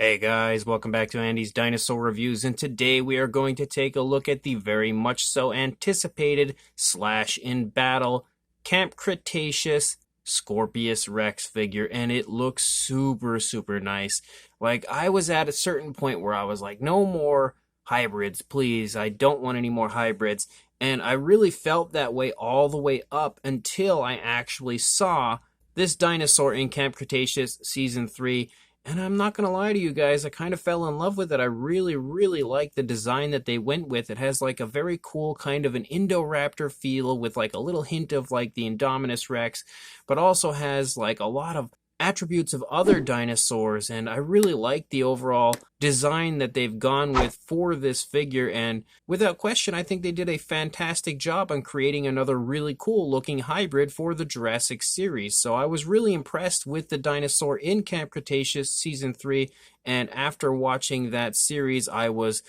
Hey guys, welcome back to Andy's Dinosaur Reviews, and today we are going to take a look at the very much so anticipated / in battle Camp Cretaceous Scorpios Rex figure, and it looks super nice. Like, I was at a certain point where I was like, no more hybrids, please. I don't want any more hybrids. And I really felt that way all the way up until I actually saw this dinosaur in Camp Cretaceous Season 3. And I'm not going to lie to you guys, I kind of fell in love with it. I really like the design that they went with. It has like a very cool kind of an Indoraptor feel with like a little hint of like the Indominus Rex, but also has like a lot of attributes of other dinosaurs, and I really like the overall design that they've gone with for this figure, and without question I think they did a fantastic job on creating another really cool looking hybrid for the Jurassic series. So I was really impressed with the dinosaur in Camp Cretaceous Season 3, and after watching that series I was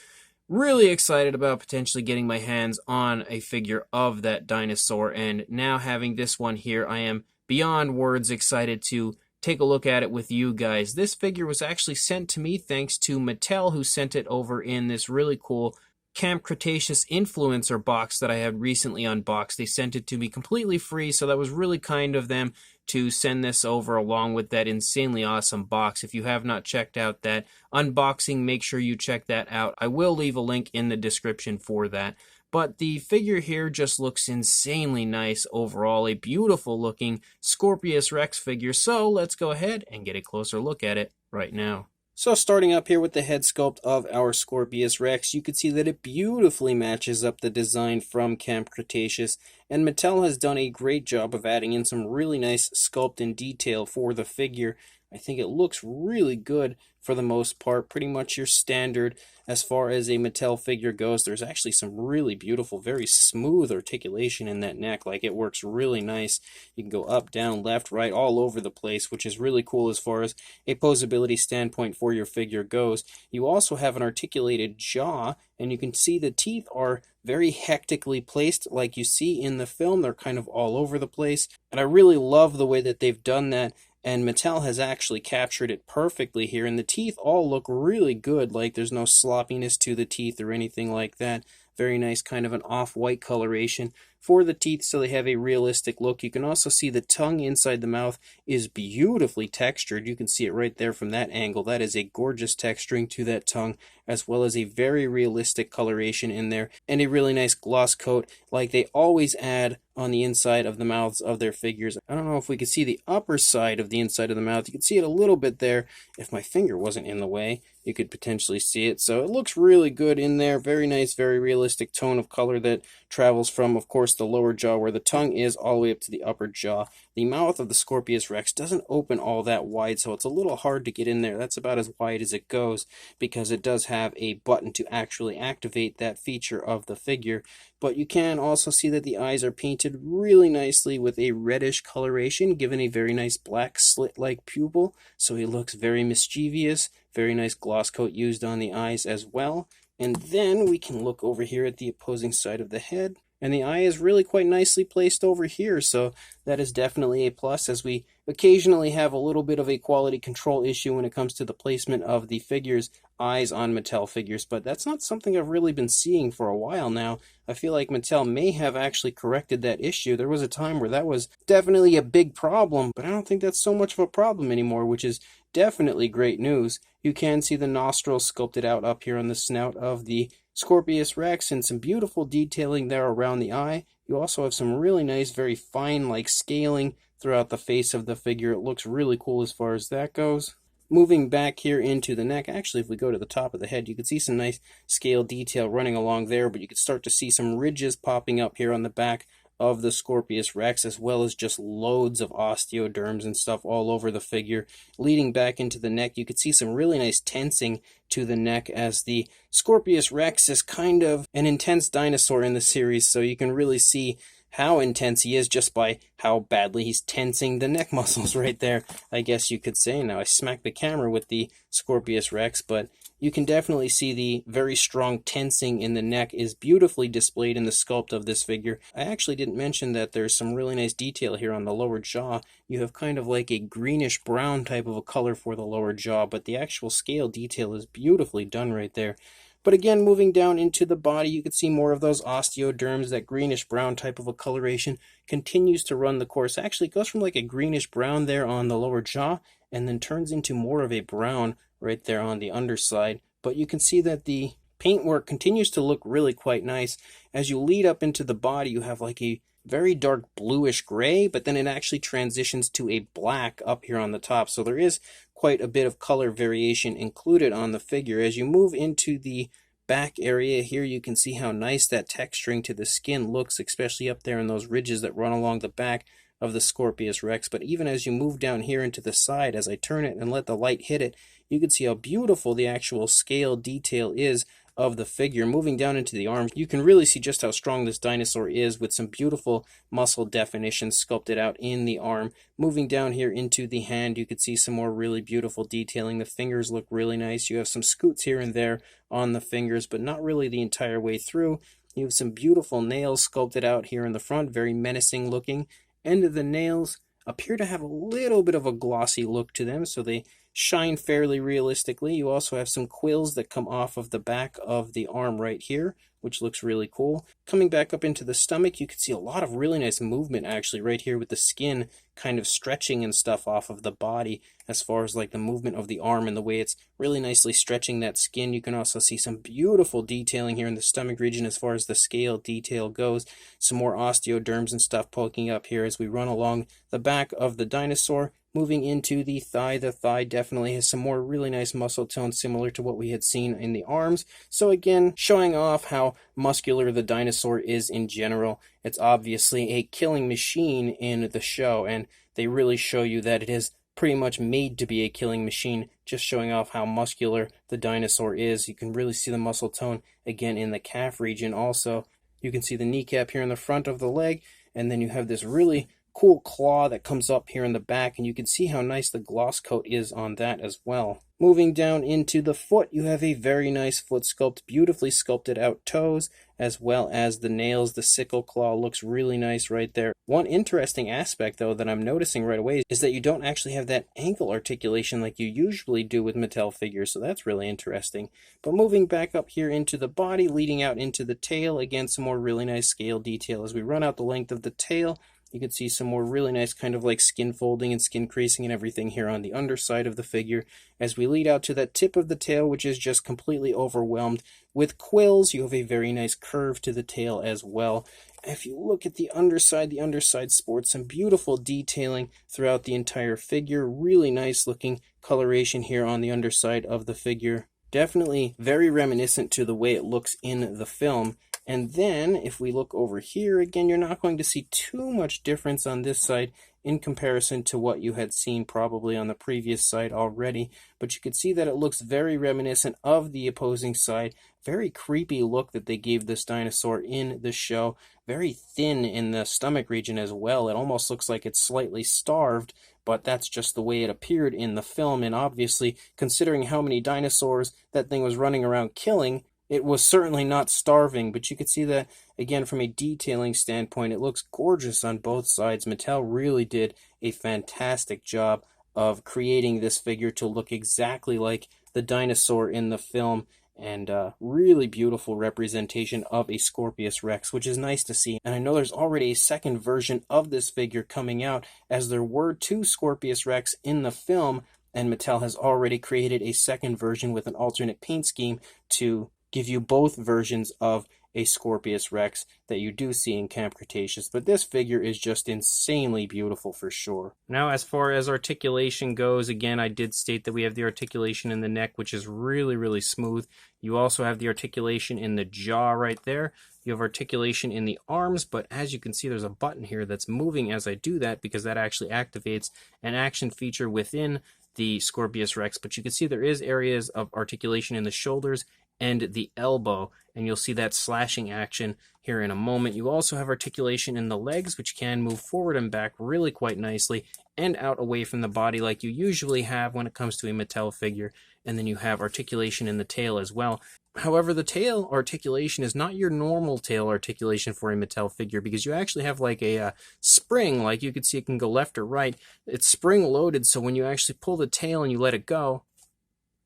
really excited about potentially getting my hands on a figure of that dinosaur, and now having this one here, I am beyond words excited to take a look at it with you guys. This figure was actually sent to me thanks to Mattel, who sent it over in this really cool Camp Cretaceous influencer box that I had recently unboxed. They sent it to me completely free, so that was really kind of them to send this over along with that insanely awesome box. If you have not checked out that unboxing, make sure you check that out. I will leave a link in the description for that. But the figure here just looks insanely nice overall, a beautiful looking Scorpios Rex figure, so let's go ahead and get a closer look at it right now. So starting up here with the head sculpt of our Scorpios Rex, you can see that it beautifully matches up the design from Camp Cretaceous, and Mattel has done a great job of adding in some really nice sculpt and detail for the figure. I think it looks really good for the most part, pretty much your standard as far as a Mattel figure goes. There's actually some really beautiful, very smooth articulation in that neck. Like, it works really nice. You can go up, down, left, right, all over the place, which is really cool as far as a posability standpoint for your figure goes. You also have an articulated jaw, and you can see the teeth are very hectically placed like you see in the film. They're kind of all over the place, and I really love the way that they've done that. And Mattel has actually captured it perfectly here, and the teeth all look really good. Like, there's no sloppiness to the teeth or anything like that. Very nice kind of an off-white coloration for the teeth, so they have a realistic look. You can also see the tongue inside the mouth is beautifully textured. You can see it right there from that angle. That is a gorgeous texturing to that tongue, as well as a very realistic coloration in there, and a really nice gloss coat like they always add on the inside of the mouths of their figures. I don't know if we could see the upper side of the inside of the mouth. You can see it a little bit there. If my finger wasn't in the way, you could potentially see it. So it looks really good in there. Very nice, very realistic tone of color that travels from, of course, the lower jaw where the tongue is all the way up to the upper jaw. The mouth of the Scorpios Rex doesn't open all that wide, so it's a little hard to get in there. That's about as wide as it goes because it does have a button to actually activate that feature of the figure. But you can also see that the eyes are painted really nicely with a reddish coloration, given a very nice black slit-like pupil, so he looks very mischievous. Very nice gloss coat used on the eyes as well. And then we can look over here at the opposing side of the head, and the eye is really quite nicely placed over here, so that is definitely a plus, as we occasionally have a little bit of a quality control issue when it comes to the placement of the figure's eyes on Mattel figures, but that's not something I've really been seeing for a while now. I feel like Mattel may have actually corrected that issue. There was a time where that was definitely a big problem, but I don't think that's so much of a problem anymore, which is definitely great news. You can see the nostrils sculpted out up here on the snout of the Scorpios Rex, and some beautiful detailing there around the eye. You also have some really nice, very fine like scaling throughout the face of the figure. It looks really cool as far as that goes. Moving back here into the neck, actually if we go to the top of the head, you can see some nice scale detail running along there, but you can start to see some ridges popping up here on the back of the Scorpios Rex, as well as just loads of osteoderms and stuff all over the figure. Leading back into the neck, you could see some really nice tensing to the neck, as the Scorpios Rex is kind of an intense dinosaur in the series, so you can really see how intense he is just by how badly he's tensing the neck muscles right there, I guess you could say. Now, I smacked the camera with the Scorpios Rex, but you can definitely see the very strong tensing in the neck is beautifully displayed in the sculpt of this figure. I actually didn't mention that there's some really nice detail here on the lower jaw. You have kind of like a greenish brown type of a color for the lower jaw, but the actual scale detail is beautifully done right there. But again, moving down into the body, you can see more of those osteoderms. That greenish brown type of a coloration continues to run the course. Actually, it goes from like a greenish brown there on the lower jaw and then turns into more of a brown right there on the underside. But you can see that the paintwork continues to look really quite nice. As you lead up into the body, you have like a very dark bluish gray, but then it actually transitions to a black up here on the top. So there is quite a bit of color variation included on the figure. As you move into the back area here, you can see how nice that texturing to the skin looks, especially up there in those ridges that run along the back of the Scorpios Rex. But even as you move down here into the side, as I turn it and let the light hit it, you can see how beautiful the actual scale detail is of the figure. Moving down into the arms, you can really see just how strong this dinosaur is with some beautiful muscle definition sculpted out in the arm. Moving down here into the hand, you can see some more really beautiful detailing. The fingers look really nice. You have some scoots here and there on the fingers, but not really the entire way through. You have some beautiful nails sculpted out here in the front, very menacing looking. End of the nails appear to have a little bit of a glossy look to them, so they shine fairly realistically. You also have some quills that come off of the back of the arm right here, which looks really cool. Coming back up into the stomach, you can see a lot of really nice movement actually right here with the skin kind of stretching and stuff off of the body as far as like the movement of the arm and the way it's really nicely stretching that skin. You can also see some beautiful detailing here in the stomach region as far as the scale detail goes. Some more osteoderms and stuff poking up here as we run along the back of the dinosaur. Moving into the thigh definitely has some more really nice muscle tone similar to what we had seen in the arms. So again, showing off how muscular the dinosaur is in general. It's obviously a killing machine in the show, and they really show you that it is pretty much made to be a killing machine, just showing off how muscular the dinosaur is. You can really see the muscle tone again in the calf region also. You can see the kneecap here in the front of the leg, and then you have this really cool claw that comes up here in the back, and you can see how nice the gloss coat is on that as well. Moving down into the foot, you have a very nice foot sculpt, beautifully sculpted out toes, as well as the nails. The sickle claw looks really nice right there. One interesting aspect, though, that I'm noticing right away is that you don't actually have that ankle articulation like you usually do with Mattel figures, so that's really interesting. But moving back up here into the body, leading out into the tail, again, some more really nice scale detail. As we run out the length of the tail, you can see some more really nice kind of like skin folding and skin creasing and everything here on the underside of the figure. As we lead out to that tip of the tail, which is just completely overwhelmed with quills, you have a very nice curve to the tail as well. If you look at the underside sports some beautiful detailing throughout the entire figure. Really nice looking coloration here on the underside of the figure. Definitely very reminiscent to the way it looks in the film. And then if we look over here, again, you're not going to see too much difference on this side in comparison to what you had seen probably on the previous side already. But you can see that it looks very reminiscent of the opposing side. Very creepy look that they gave this dinosaur in the show. Very thin in the stomach region as well. It almost looks like it's slightly starved, but that's just the way it appeared in the film. And obviously, considering how many dinosaurs that thing was running around killing, it was certainly not starving. But you could see that, again, from a detailing standpoint, it looks gorgeous on both sides. Mattel really did a fantastic job of creating this figure to look exactly like the dinosaur in the film, and really beautiful representation of a Scorpios Rex, which is nice to see. And I know there's already a second version of this figure coming out, as there were two Scorpios Rex in the film, and Mattel has already created a second version with an alternate paint scheme to give you both versions of a Scorpios Rex that you do see in Camp Cretaceous. But this figure is just insanely beautiful for sure. Now, as far as articulation goes, again, I did state that we have the articulation in the neck, which is really, really smooth. You also have the articulation in the jaw right there. You have articulation in the arms, but as you can see, there's a button here that's moving as I do that, because that actually activates an action feature within the Scorpios Rex. But you can see there is areas of articulation in the shoulders and the elbow, and you'll see that slashing action here in a moment. You also have articulation in the legs, which can move forward and back really quite nicely and out away from the body like you usually have when it comes to a Mattel figure. And then you have articulation in the tail as well. However, the tail articulation is not your normal tail articulation for a Mattel figure, because you actually have like a spring, like you can see it can go left or right. It's spring loaded, so when you actually pull the tail and you let it go,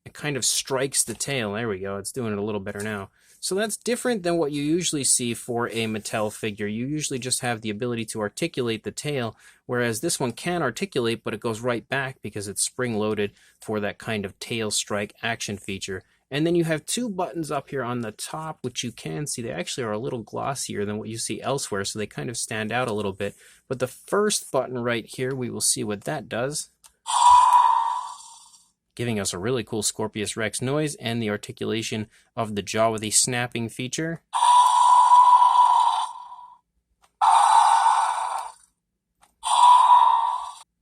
it kind of strikes the tail. There we go. It's doing it a little better now. So that's different than what you usually see for a Mattel figure. You usually just have the ability to articulate the tail, whereas this one can articulate, but it goes right back because it's spring-loaded for that kind of tail strike action feature. And then you have two buttons up here on the top, which you can see. They actually are a little glossier than what you see elsewhere, so they kind of stand out a little bit. But the first button right here, we will see what that does, giving us a really cool Scorpios Rex noise and the articulation of the jaw with a snapping feature.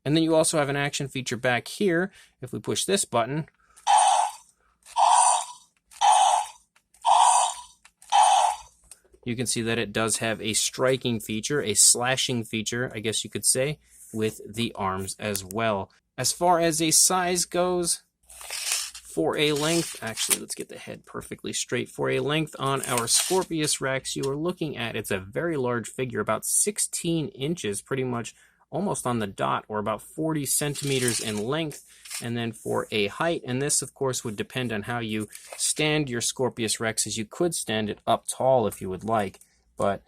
And then you also have an action feature back here. If we push this button, you can see that it does have a striking feature, a slashing feature, I guess you could say, with the arms as well. As far as a size goes, for a length, actually, let's get the head perfectly straight. For a length on our Scorpios Rex, you are looking at, it's a very large figure, about 16 inches, pretty much almost on the dot, or about 40 centimeters in length. And then for a height, and this, of course, would depend on how you stand your Scorpios Rexes. You could stand it up tall if you would like, but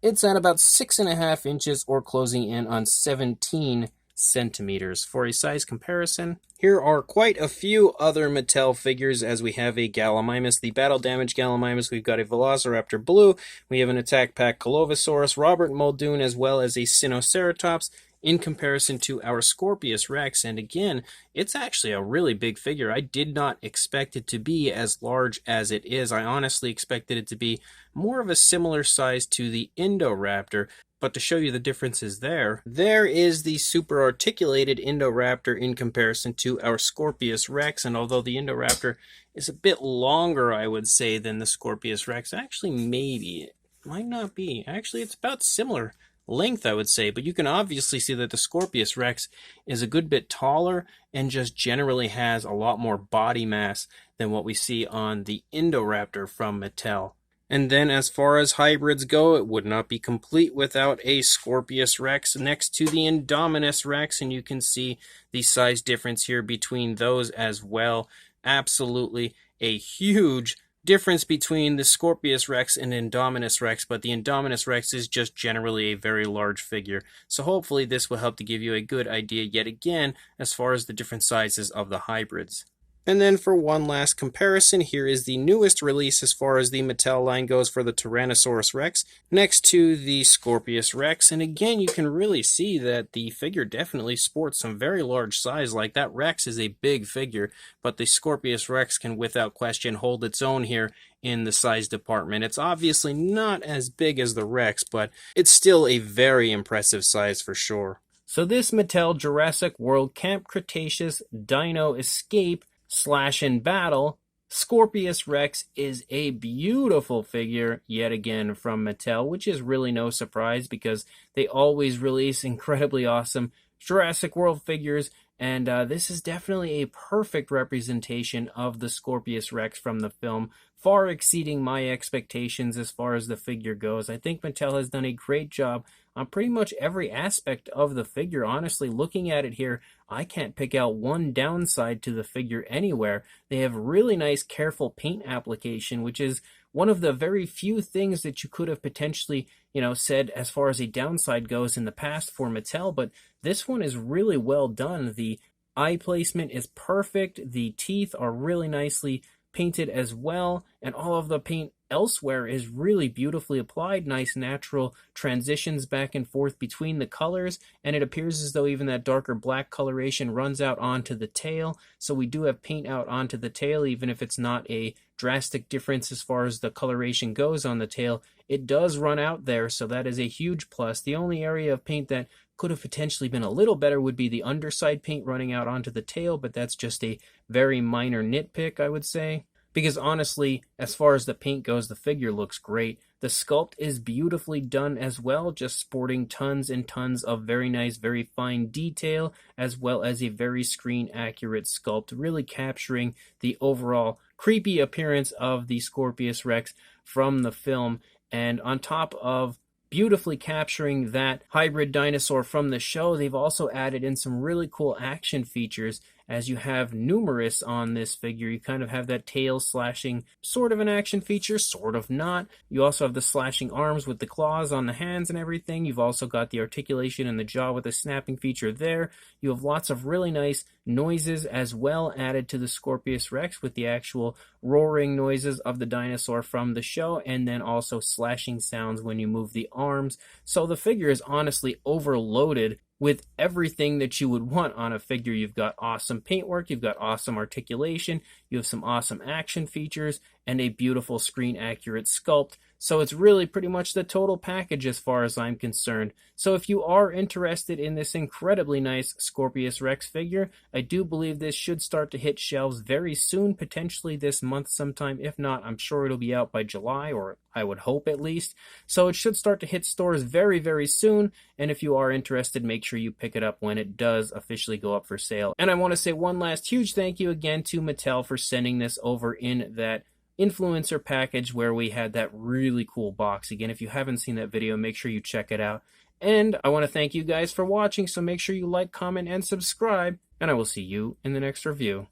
it's at about 6.5 inches or closing in on 17 centimeters. For a size comparison, here are quite a few other Mattel figures, as we have a Gallimimus, the Battle Damage Gallimimus, we've got a Velociraptor Blue, we have an Attack Pack Colovosaurus, Robert Muldoon, as well as a Sinoceratops, in comparison to our Scorpios Rex. And again, it's actually a really big figure. I did not expect it to be as large as it is. I honestly expected it to be more of a similar size to the Indoraptor. But to show you the differences there is the super articulated Indoraptor in comparison to our Scorpios Rex. And although the Indoraptor is a bit longer, I would say, than the Scorpios Rex, actually maybe, it might not be. Actually, it's about similar length, I would say, but you can obviously see that the Scorpios Rex is a good bit taller and just generally has a lot more body mass than what we see on the Indoraptor from Mattel. And then as far as hybrids go, it would not be complete without a Scorpios Rex next to the Indominus Rex, and you can see the size difference here between those as well. Absolutely a huge difference between the Scorpios Rex and Indominus Rex, but the Indominus Rex is just generally a very large figure. So hopefully this will help to give you a good idea yet again as far as the different sizes of the hybrids. And then for one last comparison, here is the newest release as far as the Mattel line goes for the Tyrannosaurus Rex, next to the Scorpios Rex. And again, you can really see that the figure definitely sports some very large size. Like, that Rex is a big figure, but the Scorpios Rex can without question hold its own here in the size department. It's obviously not as big as the Rex, but it's still a very impressive size for sure. So this Mattel Jurassic World Camp Cretaceous Dino Escape Slash and Battle Scorpios Rex is a beautiful figure yet again from Mattel, which is really no surprise because they always release incredibly awesome Jurassic World figures, and this is definitely a perfect representation of the Scorpios Rex from the film, far exceeding my expectations as far as the figure goes. I think Mattel has done a great job on pretty much every aspect of the figure. Honestly, looking at it here, I can't pick out one downside to the figure anywhere. They have really nice, careful paint application, which is one of the very few things that you could have potentially, said as far as a downside goes in the past for Mattel, but this one is really well done. The eye placement is perfect. The teeth are really nicely painted as well, and all of the paint elsewhere is really beautifully applied. Nice natural transitions back and forth between the colors, and it appears as though even that darker black coloration runs out onto the tail. So we do have paint out onto the tail, even if it's not a drastic difference as far as the coloration goes on the tail. It does run out there, so that is a huge plus. The only area of paint that could have potentially been a little better would be the underside paint running out onto the tail, but that's just a very minor nitpick, I would say. because honestly, as far as the paint goes, the figure looks great. The sculpt is beautifully done as well, just sporting tons and tons of very nice, very fine detail, as well as a very screen accurate sculpt, really capturing the overall creepy appearance of the Scorpios Rex from the film. And on top of beautifully capturing that hybrid dinosaur from the show, they've also added in some really cool action features, as you have numerous on this figure. You kind of have that tail slashing, sort of an action feature, sort of not. You also have the slashing arms with the claws on the hands and everything. You've also got the articulation in the jaw with the snapping feature there. You have lots of really nice noises as well added to the Scorpios Rex, with the actual roaring noises of the dinosaur from the show, and then also slashing sounds when you move the arms. So the figure is honestly overloaded with everything that you would want on a figure. You've got awesome paintwork, you've got awesome articulation, you have some awesome action features, and a beautiful screen accurate sculpt. So it's really pretty much the total package as far as I'm concerned. So if you are interested in this incredibly nice Scorpios Rex figure, I do believe this should start to hit shelves very soon, potentially this month sometime. If not, I'm sure it'll be out by July, or I would hope at least. So it should start to hit stores very, very soon. And if you are interested, make sure you pick it up when it does officially go up for sale. And I want to say one last huge thank you again to Mattel for sending this over in that influencer package where we had that really cool box. Again, if you haven't seen that video, make sure you check it out. And I want to thank you guys for watching, so make sure you like, comment, and subscribe, and I will see you in the next review.